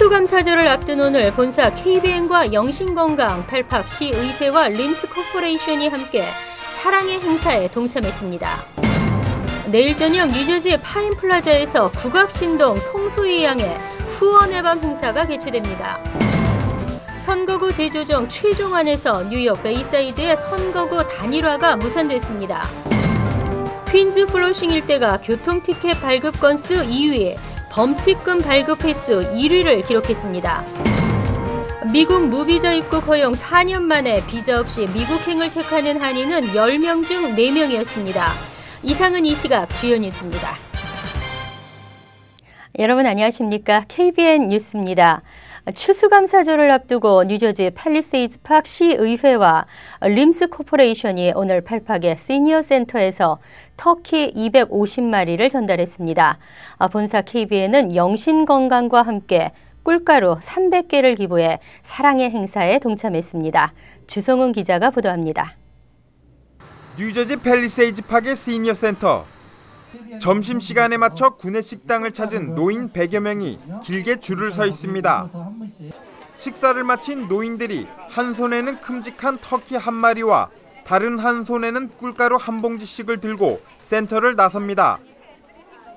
추수감사절을 앞둔 오늘 본사 KBN과 영신건강, 펠팍시의회와 림스 코퍼레이션이 함께 사랑의 행사에 동참했습니다. 내일 저녁 뉴저지 파인플라자에서 국악신동 송소희 양의 후원의 밤 행사가 개최됩니다. 선거구 재조정 최종안에서 뉴욕 베이사이드의 선거구 단일화가 무산됐습니다. 퀸즈 플러싱 일대가 교통티켓 발급 건수 2위, 범칙금 발급 횟수 1위를 기록했습니다. 미국 무비자 입국 허용 4년 만에 비자 없이 미국행을 택하는 한인은 10명 중 4명이었습니다. 이상은 이 시각 주요 뉴스입니다. 여러분 안녕하십니까? KBN 뉴스입니다. 추수감사절을 앞두고 뉴저지 팰리세이드 팍 시의회와 림스 코퍼레이션이 오늘 펠팍의 시니어 센터에서 터키 250마리를 전달했습니다. 본사 KBN은 영신건강과 함께 꿀가루 300개를 기부해 사랑의 행사에 동참했습니다. 주성훈 기자가 보도합니다. 뉴저지 팰리세이드 팍의 시니어 센터. 점심시간에 맞춰 구내식당을 찾은 노인 100여 명이 길게 줄을 서 있습니다. 식사를 마친 노인들이 한 손에는 큼직한 터키 한 마리와 다른 한 손에는 꿀가루 한 봉지씩을 들고 센터를 나섭니다.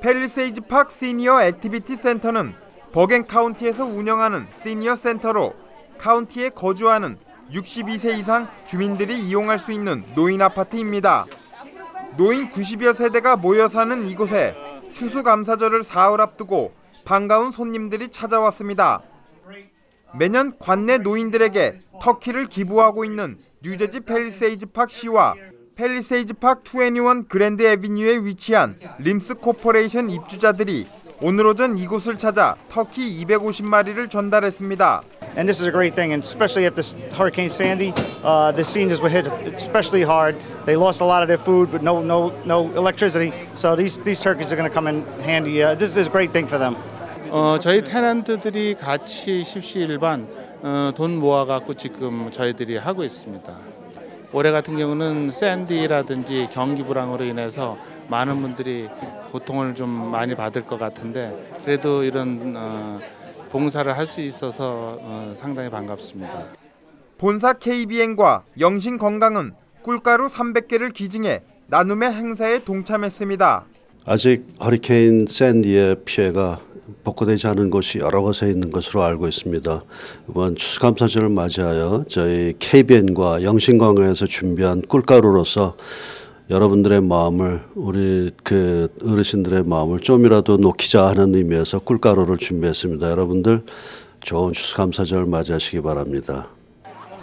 팰리세이드 팍 시니어 액티비티 센터는 버겐 카운티에서 운영하는 시니어 센터로 카운티에 거주하는 62세 이상 주민들이 이용할 수 있는 노인 아파트입니다. 노인 90여 세대가 모여 사는 이곳에 추수감사절을 사흘 앞두고 반가운 손님들이 찾아왔습니다. 매년 관내 노인들에게 터키를 기부하고 있는 뉴저지 팰리세이드 팍 시와 팰리세이드 팍 21 그랜드 애비뉴에 위치한 림스 코퍼레이션 입주자들이 오늘 오전 이곳을 찾아 터키 250마리를 전달했습니다. And this is a great thing, and especially after Hurricane Sandy, the seniors were hit especially hard. They lost a lot of their food, but no electricity. So these turkeys are going to come in handy. This is a great thing for them. 저희 테넌트들이 같이 십시일반 돈 모아갖고 지금 저희들이 하고 있습니다. 올해 같은 경우는 샌디라든지 경기 불황으로 인해서 많은 분들이 고통을 좀 많이 받을 것 같은데 그래도 이런 봉사를 할 수 있어서 상당히 반갑습니다. 본사 KBN과 영신건강은 꿀가루 300개를 기증해 나눔의 행사에 동참했습니다. 아직 허리케인 샌디의 피해가 복구되지 않은 곳이 여러 곳에 있는 것으로 알고 있습니다. 이번 추수감사절을 맞이하여 저희 KBN과 영신건강에서 준비한 꿀가루로서 여러분들의 마음을 우리 어르신들의 마음을 좀이라도 녹이자 하는 의미에서 꿀가루를 준비했습니다. 여러분들 좋은 추수감사절 맞이하시기 바랍니다.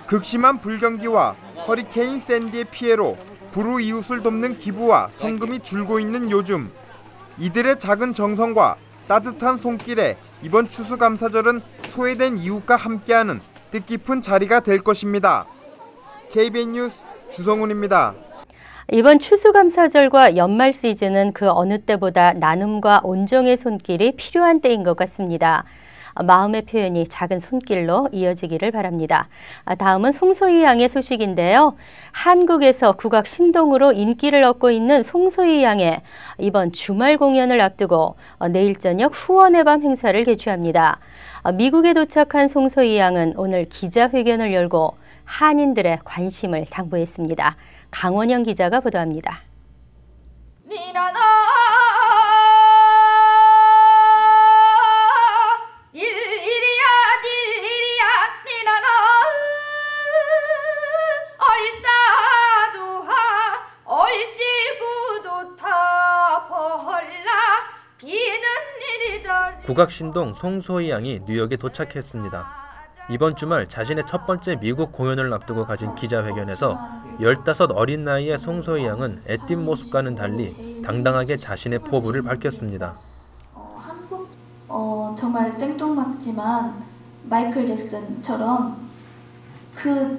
극심한 불경기와 허리케인 샌디의 피해로 불우이웃을 돕는 기부와 성금이 줄고 있는 요즘 이들의 작은 정성과 따뜻한 손길에 이번 추수감사절은 소외된 이웃과 함께하는 뜻깊은 자리가 될 것입니다. KBN 뉴스 주성훈입니다. 이번 추수감사절과 연말 시즌은 그 어느 때보다 나눔과 온정의 손길이 필요한 때인 것 같습니다. 마음의 표현이 작은 손길로 이어지기를 바랍니다. 다음은 송소희 양의 소식인데요. 한국에서 국악 신동으로 인기를 얻고 있는 송소희 양의 이번 주말 공연을 앞두고 내일 저녁 후원의 밤 행사를 개최합니다. 미국에 도착한 송소희 양은 오늘 기자회견을 열고 한인들의 관심을 당부했습니다. 강원영 기자가 보도합니다. 국악신동 송소희 양이 뉴욕에 도착했습니다. 이번 주말 자신의 첫 번째 미국 공연을 앞두고 가진 기자회견에서 15 어린 나이의 송소희 양은 애띤 모습과는 달리 당당하게 자신의 포부를 밝혔습니다. 한국 정말 생뚱맞지만 마이클 잭슨처럼 그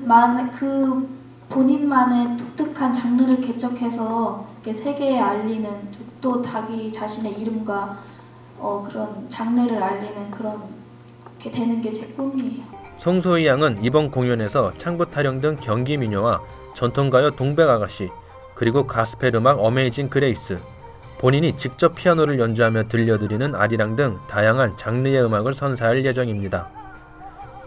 본인만의 독특한 장르를 개척해서 세계에 알리는 또 자기 자신의 이름과 그런 장르를 알리는 그렇게 되는 게 제 꿈이에요. 송소희 양은 이번 공연에서 창부 타령 등 경기 민요와 전통가요 동백아가씨, 그리고 가스펠 음악 어메이징 그레이스, 본인이 직접 피아노를 연주하며 들려드리는 아리랑 등 다양한 장르의 음악을 선사할 예정입니다.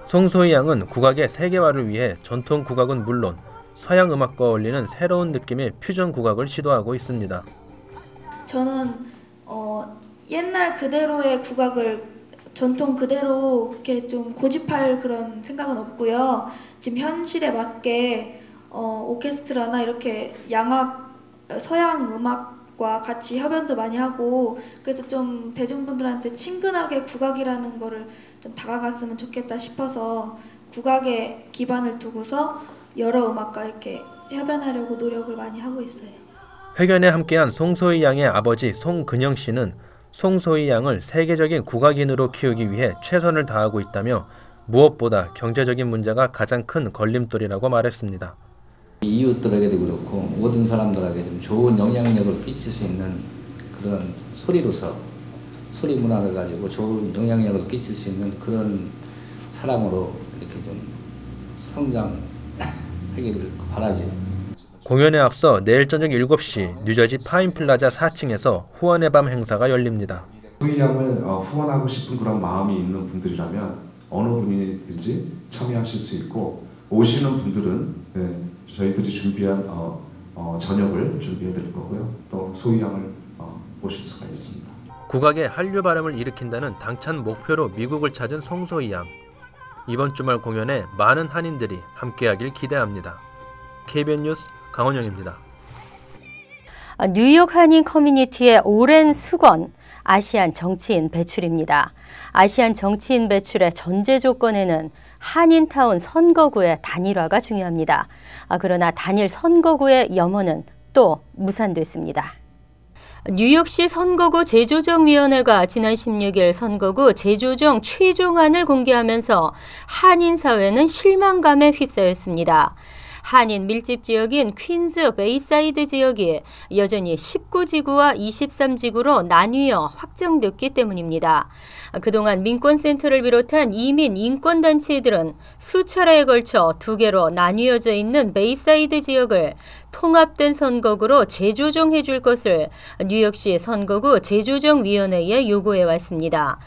송소희 양은 국악의 세계화를 위해 전통 국악은 물론 서양 음악과 어울리는 새로운 느낌의 퓨전 국악을 시도하고 있습니다. 저는 옛날 그대로의 국악을 전통 그대로 이렇게 좀 고집할 그런 생각은 없고요. 지금 현실에 맞게 오케스트라나 이렇게 양악, 서양 음악과 같이 협연도 많이 하고 그래서 좀 대중분들한테 친근하게 국악이라는 거를 좀 다가갔으면 좋겠다 싶어서 국악에 기반을 두고서 여러 음악과 이렇게 협연하려고 노력을 많이 하고 있어요. 회견에 함께한 송소희 양의 아버지 송근영 씨는 송소희 양을 세계적인 국악인으로 키우기 위해 최선을 다하고 있다며 무엇보다 경제적인 문제가 가장 큰 걸림돌이라고 말했습니다. 이웃들에게도 그렇고 모든 사람들에게 좀 좋은 영향력을 끼칠 수 있는 그런 소리로서 소리 문화를 가지고 좋은 영향력을 끼칠 수 있는 그런 사람으로 이렇게 좀 성장하기를 바라죠. 공연에 앞서 내일 저녁 7시 뉴저지 파인플라자 4층에서 후원의 밤 행사가 열립니다. 소희 양을 후원하고 싶은 그런 마음이 있는 분들이라면 어느 분이든지 참여하실 수 있고 오시는 분들은 저희들이 준비한 저녁을 준비해 드릴 거고요. 또 소희 양을 모실 수가 있습니다. 국악의 한류 바람을 일으킨다는 당찬 목표로 미국을 찾은 송소희 양. 이번 주말 공연에 많은 한인들이 함께하길 기대합니다. KBN 뉴스 강원영입니다. 뉴욕 한인 커뮤니티의 오랜 수건, 아시안 정치인 배출입니다. 아시안 정치인 배출의 전제 조건에는 한인타운 선거구의 단일화가 중요합니다. 그러나 단일 선거구의 염원은 또 무산됐습니다. 뉴욕시 선거구 재조정위원회가 지난 16일 선거구 재조정 최종안을 공개하면서 한인사회는 실망감에 휩싸였습니다. 한인 밀집 지역인 퀸즈 베이사이드 지역이 여전히 19지구와 23지구로 나뉘어 확정됐기 때문입니다. 그동안 민권센터를 비롯한 이민 인권단체들은 수차례에 걸쳐 두 개로 나뉘어져 있는 베이사이드 지역을 통합된 선거구로 재조정해 줄 것을 뉴욕시 선거구 재조정위원회에 요구해 왔습니다.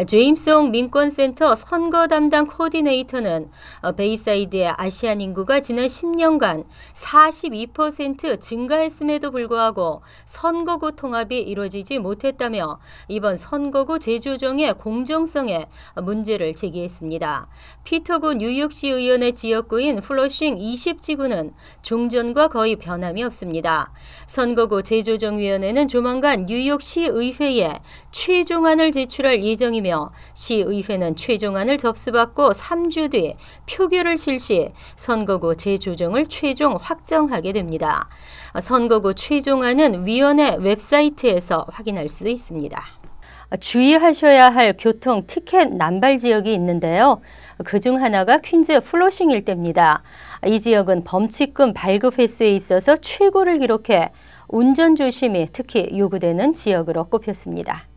제임스홍 민권센터 선거 담당 코디네이터는 베이사이드의 아시안 인구가 지난 10년간 42% 증가했음에도 불구하고 선거구 통합이 이루어지지 못했다며 이번 선거구 재조정의 공정성에 문제를 제기했습니다. 피터구 뉴욕시 의원의 지역구인 플러싱 20지구는 종전과 거의 변함이 없습니다. 선거구 재조정위원회는 조만간 뉴욕시 의회에 최종안을 제출할 예정이며 시의회는 최종안을 접수받고 3주 뒤 표결을 실시 선거구 재조정을 최종 확정하게 됩니다. 선거구 최종안은 위원회 웹사이트에서 확인할 수 있습니다. 주의하셔야 할 교통 티켓 남발 지역이 있는데요. 그중 하나가 퀸즈 플러싱 일대입니다. 이 지역은 범칙금 발급 횟수에 있어서 최고를 기록해 운전 조심이 특히 요구되는 지역으로 꼽혔습니다.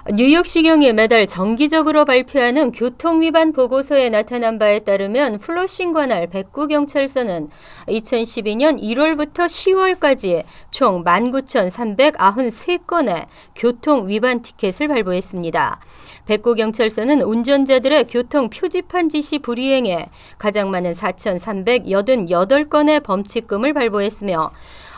뉴욕시경이 매달 정기적으로 발표하는 교통위반 보고서에 나타난 바에 따르면 플러싱 관할 백구경찰서는 2012년 1월부터 10월까지 총 19,393건의 교통위반 티켓을 발부했습니다. 백구경찰서는 운전자들의 교통 표지판 지시 불이행에 가장 많은 4,388건의 범칙금을 발부했으며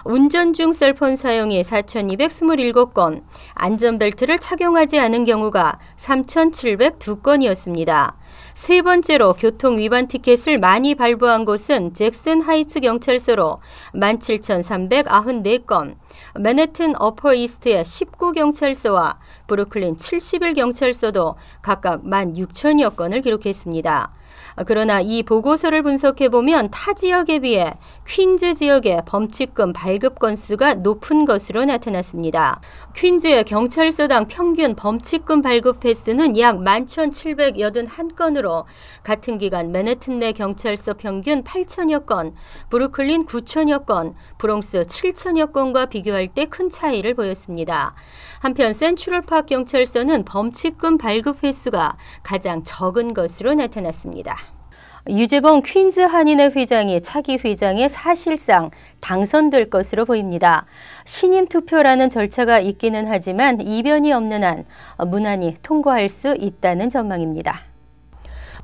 운전 중 셀폰 사용이 4,227건, 안전벨트를 착용하지 않은 경우가 3,702건이었습니다. 세 번째로 교통위반 티켓을 많이 발부한 곳은 잭슨 하이츠 경찰서로 17,394건, 맨해튼 어퍼 이스트의 19경찰서와 브루클린 71경찰서도 각각 16,000여 건을 기록했습니다. 그러나 이 보고서를 분석해보면 타 지역에 비해 퀸즈 지역의 범칙금 발급 건수가 높은 것으로 나타났습니다. 퀸즈의 경찰서당 평균 범칙금 발급 횟수는 약 11,781건으로 같은 기간 맨해튼 내 경찰서 평균 8,000여 건, 브루클린 9,000여 건, 브롱스 7,000여 건과 비교할 때 큰 차이를 보였습니다. 한편 센트럴파크 경찰서는 범칙금 발급 횟수가 가장 적은 것으로 나타났습니다. 유재봉 퀸즈 한인회 회장이 차기 회장에 사실상 당선될 것으로 보입니다. 신임 투표라는 절차가 있기는 하지만 이변이 없는 한 무난히 통과할 수 있다는 전망입니다.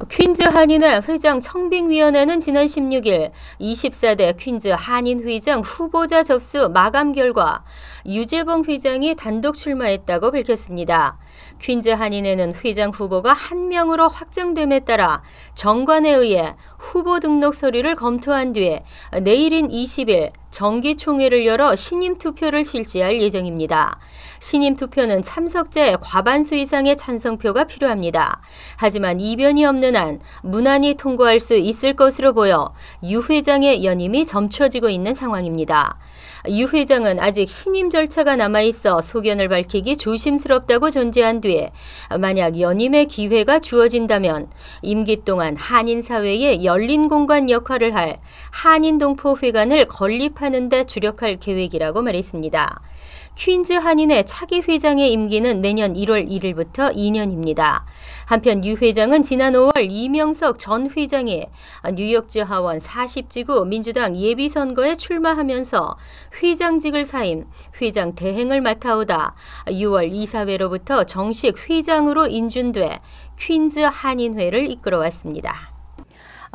퀸즈 한인회 회장 청빙위원회는 지난 16일 24대 퀸즈 한인회장 후보자 접수 마감 결과 유재봉 회장이 단독 출마했다고 밝혔습니다. 퀸즈 한인회는 회장 후보가 1명으로 확정됨에 따라 정관에 의해 후보 등록 서류를 검토한 뒤에 내일인 20일 정기총회를 열어 신임 투표를 실시할 예정입니다. 신임 투표는 참석자의 과반수 이상의 찬성표가 필요합니다. 하지만 이변이 없는 한 무난히 통과할 수 있을 것으로 보여 유 회장의 연임이 점쳐지고 있는 상황입니다. 유 회장은 아직 신임 절차가 남아있어 소견을 밝히기 조심스럽다고 존재한 뒤에 만약 연임의 기회가 주어진다면 임기 동안 한인사회의 열린 공간 역할을 할 한인동포회관을 건립하는 데 주력할 계획이라고 말했습니다. 퀸즈 한인회 차기 회장의 임기는 내년 1월 1일부터 2년입니다. 한편 유 회장은 지난 5월 이명석 전 회장이 뉴욕주 하원 40지구 민주당 예비선거에 출마하면서 회장직을 사임, 회장 대행을 맡아오다 6월 이사회로부터 정식 회장으로 인준돼 퀸즈 한인회를 이끌어왔습니다.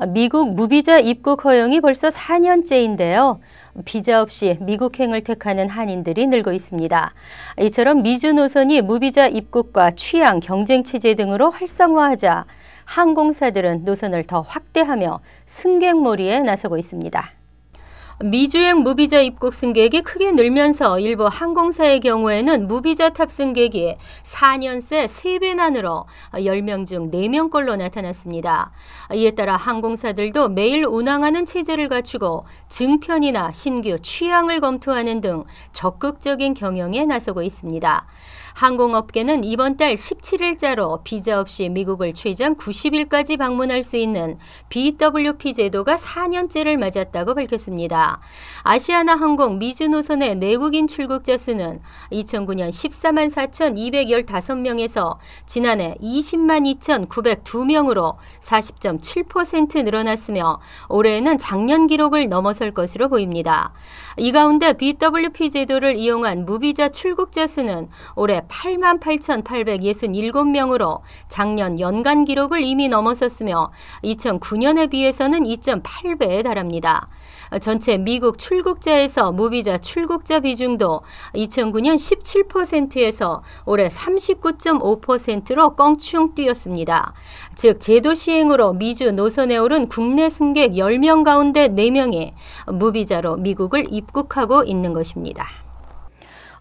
미국 무비자 입국 허용이 벌써 4년째인데요. 비자 없이 미국행을 택하는 한인들이 늘고 있습니다. 이처럼 미주 노선이 무비자 입국과 취양, 경쟁체제 등으로 활성화하자 항공사들은 노선을 더 확대하며 승객몰이에 나서고 있습니다. 미주행 무비자 입국 승객이 크게 늘면서 일부 항공사의 경우에는 무비자 탑승객이 4년 새 3배나 늘어 10명 중 4명꼴로 나타났습니다. 이에 따라 항공사들도 매일 운항하는 체제를 갖추고 증편이나 신규 취항을 검토하는 등 적극적인 경영에 나서고 있습니다. 항공업계는 이번 달 17일자로 비자 없이 미국을 최장 90일까지 방문할 수 있는 BWP 제도가 4년째를 맞았다고 밝혔습니다. 아시아나 항공 미주 노선의 내국인 출국자 수는 2009년 14만 4,215명에서 지난해 20만 2,902명으로 40.7% 늘어났으며 올해에는 작년 기록을 넘어설 것으로 보입니다. 이 가운데 BWP 제도를 이용한 무비자 출국자 수는 올해 8만 8,867명으로 작년 연간 기록을 이미 넘어섰으며 2009년에 비해서는 2.8배에 달합니다. 전체 미국 출국자에서 무비자 출국자 비중도 2009년 17%에서 올해 39.5%로 껑충 뛰었습니다. 즉 제도 시행으로 미주 노선에 오른 국내 승객 10명 가운데 4명이 무비자로 미국을 입국하고 있는 것입니다.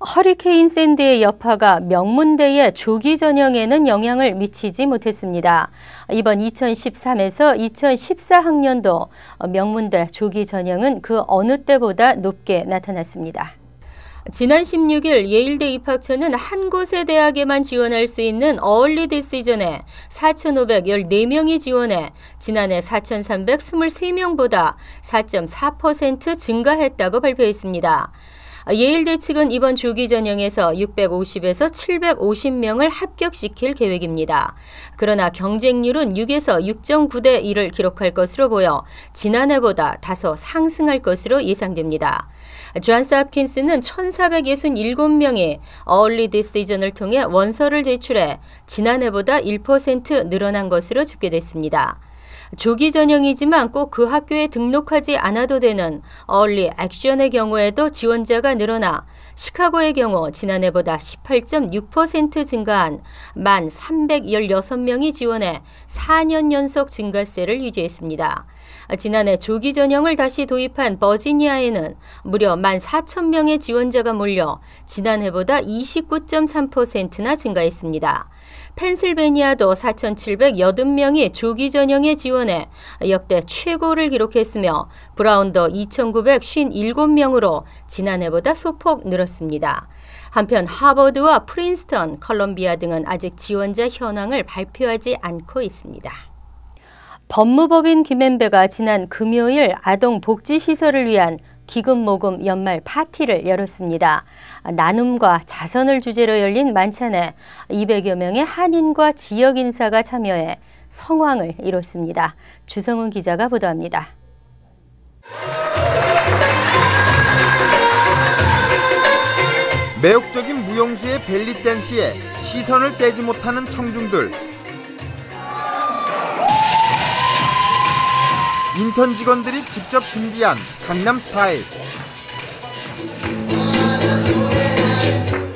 허리케인 샌디의 여파가 명문대의 조기 전형에는 영향을 미치지 못했습니다. 이번 2013에서 2014 학년도 명문대 조기 전형은 그 어느 때보다 높게 나타났습니다. 지난 16일 예일대 입학처는 한 곳의 대학에만 지원할 수 있는 어얼리 디시전에 4,514명이 지원해 지난해 4,323명보다 4.4% 증가했다고 발표했습니다. 예일대 측은 이번 조기 전형에서 650에서 750명을 합격시킬 계획입니다. 그러나 경쟁률은 6에서 6.9대 1을 기록할 것으로 보여 지난해보다 다소 상승할 것으로 예상됩니다. 존스 홉킨스는 1,467명이 어얼리 디시전을 통해 원서를 제출해 지난해보다 1% 늘어난 것으로 집계됐습니다. 조기 전형이지만 꼭 그 학교에 등록하지 않아도 되는 얼리 액션의 경우에도 지원자가 늘어나 시카고의 경우 지난해보다 18.6% 증가한 1,316명이 지원해 4년 연속 증가세를 유지했습니다. 지난해 조기 전형을 다시 도입한 버지니아에는 무려 14,000명의 지원자가 몰려 지난해보다 29.3%나 증가했습니다. 펜실베니아도 4,780명이 조기 전형에 지원해 역대 최고를 기록했으며 브라운도 2,957명으로 지난해보다 소폭 늘었습니다. 한편 하버드와 프린스턴, 컬럼비아 등은 아직 지원자 현황을 발표하지 않고 있습니다. 법무법인 김앤배가 지난 금요일 아동복지시설을 위한 기금모금 연말 파티를 열었습니다. 나눔과 자선을 주제로 열린 만찬에 200여 명의 한인과 지역 인사가 참여해 성황을 이뤘습니다. 주성훈 기자가 보도합니다. 매혹적인 무용수의 벨리 댄스에 시선을 떼지 못하는 청중들. 인턴 직원들이 직접 준비한 강남 스타일.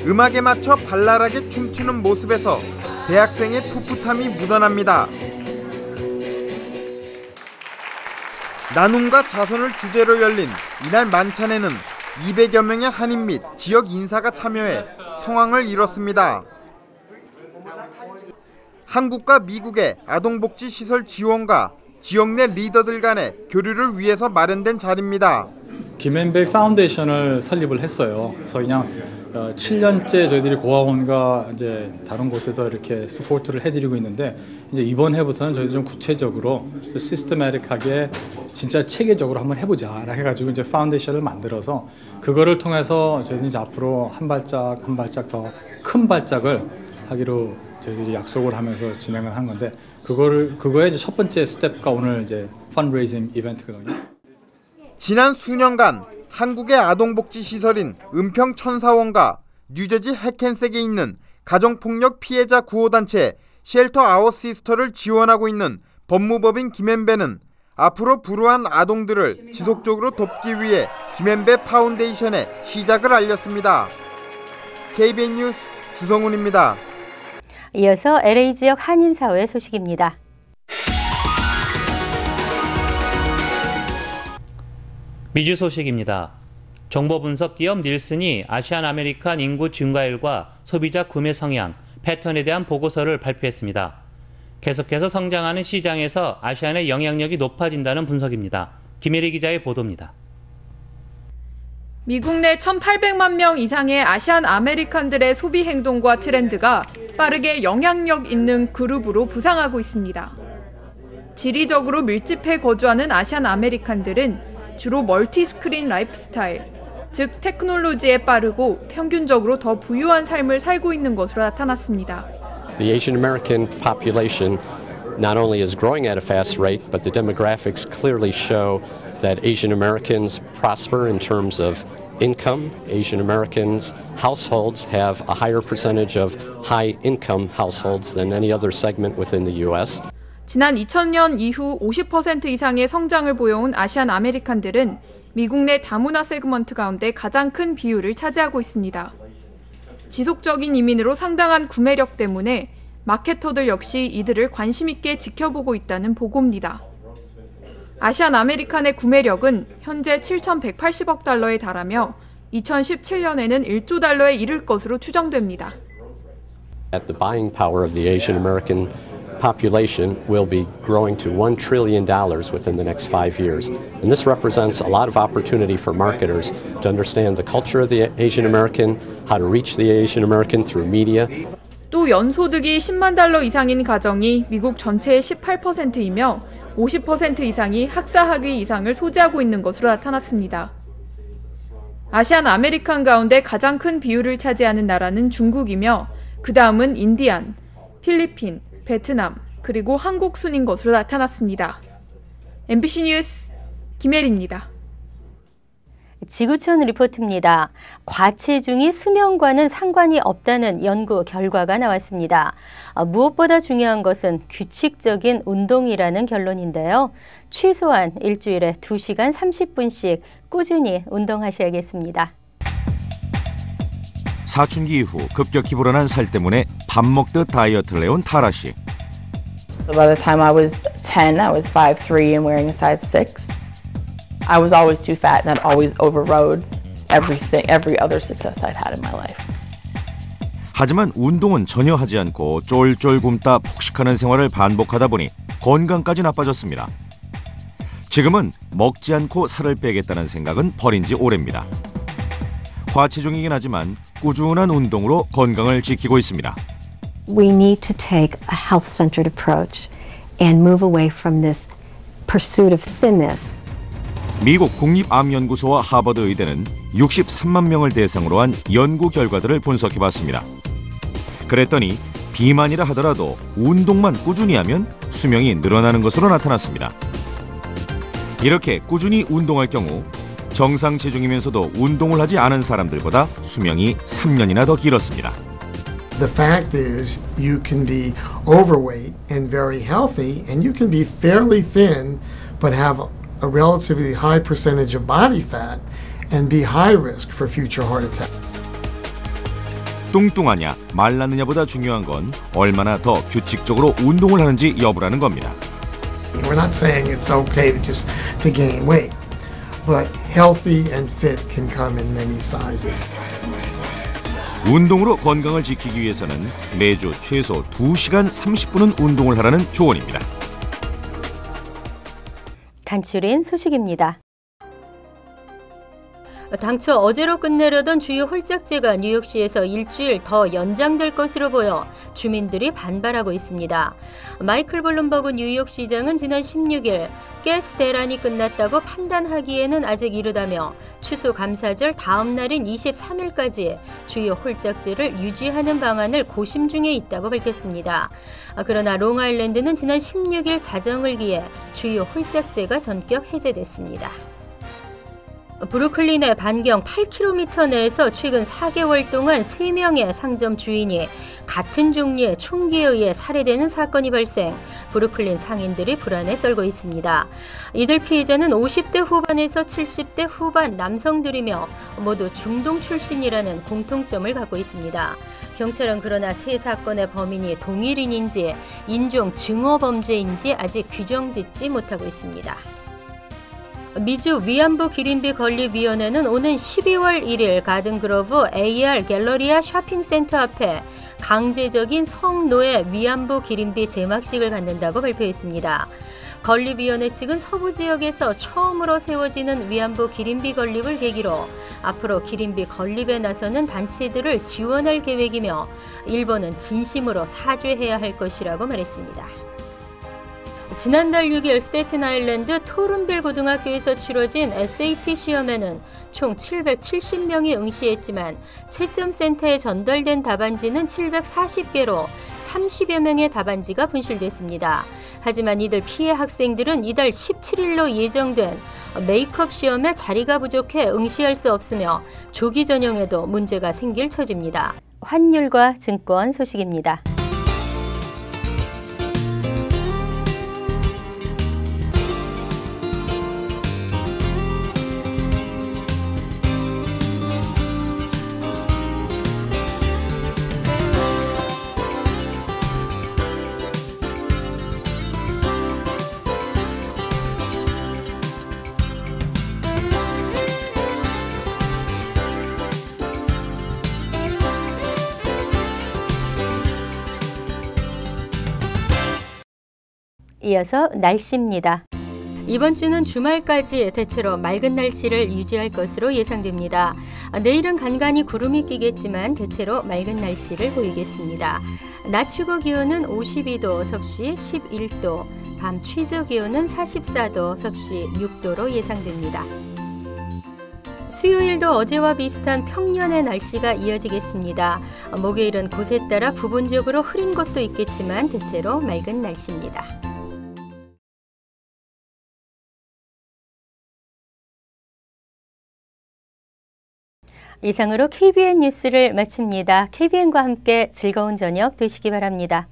음악에 맞춰 발랄하게 춤추는 모습에서 대학생의 풋풋함이 묻어납니다. 나눔과 자선을 주제로 열린 이날 만찬에는 200여 명의 한인 및 지역 인사가 참여해 성황을 이뤘습니다. 한국과 미국의 아동복지시설 지원과 지역 내 리더들 간의 교류를 위해서 마련된 자리입니다. 김앤배 파운데이션을 설립을 했어요. 그래서 그냥 7년째 저희들이 고아원과 이제 다른 곳에서 이렇게 서포트를 해드리고 있는데 이제 이번 해부터는 저희들 좀 구체적으로 시스테매틱하게 진짜 체계적으로 한번 해보자 해가지고 이제 파운데이션을 만들어서 그거를 통해서 저희들이 이제 앞으로 한 발짝 더 큰 발짝을 하기로 저희들이 약속을 하면서 진행을 한 건데 그거의 이제 첫 번째 스텝가 오늘 이제 펀드레이징 이벤트거든요. 지난 수년간 한국의 아동복지시설인 은평천사원과 뉴저지 해켄색에 있는 가정폭력 피해자 구호단체 쉘터 아워 시스터를 지원하고 있는 법무법인 김앤배는 앞으로 불우한 아동들을 지속적으로 돕기 위해 김앤배 파운데이션의 시작을 알렸습니다. KBN 뉴스 주성훈입니다. 이어서 LA 지역 한인사회 소식입니다. 미주 소식입니다. 정보분석 기업 닐슨이 아시안 아메리칸 인구 증가율과 소비자 구매 성향, 패턴에 대한 보고서를 발표했습니다. 계속해서 성장하는 시장에서 아시안의 영향력이 높아진다는 분석입니다. 김혜리 기자의 보도입니다. 미국 내 1,800만 명 이상의 아시안 아메리칸들의 소비 행동과 트렌드가 빠르게 영향력 있는 그룹으로 부상하고 있습니다. 지리적으로 밀집해 거주하는 아시안 아메리칸들은 주로 멀티스크린 라이프 스타일, 즉 테크놀로지에 빠르고 평균적으로 더 부유한 삶을 살고 있는 것으로 나타났습니다. The Asian American population not only is growing at a fast rate, but the demographics clearly show that Asian Americans prosper in terms of income. Asian Americans households have a higher percentage of high income households than any other segment within the U.S. 지난 2000년 이후 50% 이상의 성장을 보여온 아시안 아메리칸들은 미국 내 다문화 세그먼트 가운데 가장 큰 비율을 차지하고 있습니다. 지속적인 이민으로 상당한 구매력 때문에 마케터들 역시 이들을 관심 있게 지켜보고 있다는 보고입니다. 아시안 아메리칸의 구매력은 현재 7,180억 달러에 달하며 2017년에는 1조 달러에 이를 것으로 추정됩니다. The buying power of the Asian American population will be growing to $1 trillion within the next 5 years. And this represents a lot of opportunity for marketers to understand the culture of the Asian American, how to reach the Asian American through media. 또 연소득이 10만 달러 이상인 가정이 미국 전체의 18%이며 50% 이상이 학사학위 이상을 소지하고 있는 것으로 나타났습니다. 아시안 아메리칸 가운데 가장 큰 비율을 차지하는 나라는 중국이며 그 다음은 인디안, 필리핀, 베트남, 그리고 한국 순인 것으로 나타났습니다. MBC 뉴스 김혜리입니다. 지구촌 리포트입니다. 과체중이 수명과는 상관이 없다는 연구 결과가 나왔습니다. 무엇보다 중요한 것은 규칙적인 운동이라는 결론인데요. 최소한 일주일에 2시간 30분씩 꾸준히 운동하셔야겠습니다. 사춘기 이후 급격히 불어난 살 때문에 밥 먹듯 다이어트를 해온 타라 씨. By the time I was 10, I was 5'3" and wearing a size 6. I was always too fat and that always overrode every other success I'd had in my life. 하지만 운동은 전혀 하지 않고 쫄쫄 굶다 폭식하는 생활을 반복하다 보니 건강까지 나빠졌습니다. 지금은 먹지 않고 살을 빼겠다는 생각은 버린 지 오래입니다. 과체중이긴 하지만 꾸준한 운동으로 건강을 지키고 있습니다. We need to take a health-centered approach and move away from this pursuit of thinness. 미국 국립암연구소와 하버드 의대는 63만 명을 대상으로 한 연구 결과들을 분석해봤습니다. 그랬더니 비만이라 하더라도 운동만 꾸준히 하면 수명이 늘어나는 것으로 나타났습니다. 이렇게 꾸준히 운동할 경우 정상 체중이면서도 운동을 하지 않은 사람들보다 수명이 3년이나 더 길었습니다. The fact is you can be overweight and very healthy, and you can be fairly thin but have a relatively high percentage of body fat and be high risk for future heart attack. 뚱뚱하냐 말랐느냐보다 중요한 건 얼마나 더 규칙적으로 운동을 하는지 여부라는 겁니다. We're not saying it's okay to gain weight, but healthy and fit can come in many sizes. 운동으로 건강을 지키기 위해서는 매주 최소 2시간 30분은 운동을 하라는 조언입니다. 간추린 소식입니다. 당초 어제로 끝내려던 주요 홀짝제가 뉴욕시에서 일주일 더 연장될 것으로 보여 주민들이 반발하고 있습니다. 마이클 블룸버그 뉴욕시장은 지난 16일 가스 대란이 끝났다고 판단하기에는 아직 이르다며 추수감사절 다음 날인 23일까지 주요 홀짝제를 유지하는 방안을 고심 중에 있다고 밝혔습니다. 그러나 롱아일랜드는 지난 16일 자정을 기해 주요 홀짝제가 전격 해제됐습니다. 브루클린의 반경 8km 내에서 최근 4개월 동안 3명의 상점 주인이 같은 종류의 총기에 의해 살해되는 사건이 발생, 브루클린 상인들이 불안에 떨고 있습니다. 이들 피해자는 50대 후반에서 70대 후반 남성들이며 모두 중동 출신이라는 공통점을 갖고 있습니다. 경찰은 그러나 세 사건의 범인이 동일인인지 인종 증오 범죄인지 아직 규정짓지 못하고 있습니다. 미주 위안부 기린비 건립위원회는 오는 12월 1일 가든그로브 AR 갤러리아 쇼핑센터 앞에 강제적인 성노예 위안부 기린비 제막식을 갖는다고 발표했습니다. 건립위원회 측은 서부 지역에서 처음으로 세워지는 위안부 기린비 건립을 계기로 앞으로 기린비 건립에 나서는 단체들을 지원할 계획이며 일본은 진심으로 사죄해야 할 것이라고 말했습니다. 지난달 6일 스테튼 아일랜드 토른빌 고등학교에서 치러진 SAT 시험에는 총 770명이 응시했지만 채점센터에 전달된 답안지는 740개로 30여 명의 답안지가 분실됐습니다. 하지만 이들 피해 학생들은 이달 17일로 예정된 메이크업 시험에 자리가 부족해 응시할 수 없으며 조기 전형에도 문제가 생길 처지입니다. 환율과 증권 소식입니다. 이어서 날씨입니다. 이번 주는 주말까지 대체로 맑은 날씨를 유지할 것으로 예상됩니다. 내일은 간간히 구름이 끼겠지만 대체로 맑은 날씨를 보이겠습니다. 낮 최고 기온은 52도, 섭씨 11도, 밤 최저 기온은 44도, 섭씨 6도로 예상됩니다. 수요일도 어제와 비슷한 평년의 날씨가 이어지겠습니다. 목요일은 곳에 따라 부분적으로 흐린 곳도 있겠지만 대체로 맑은 날씨입니다. 이상으로 KBN 뉴스를 마칩니다. KBN과 함께 즐거운 저녁 되시기 바랍니다.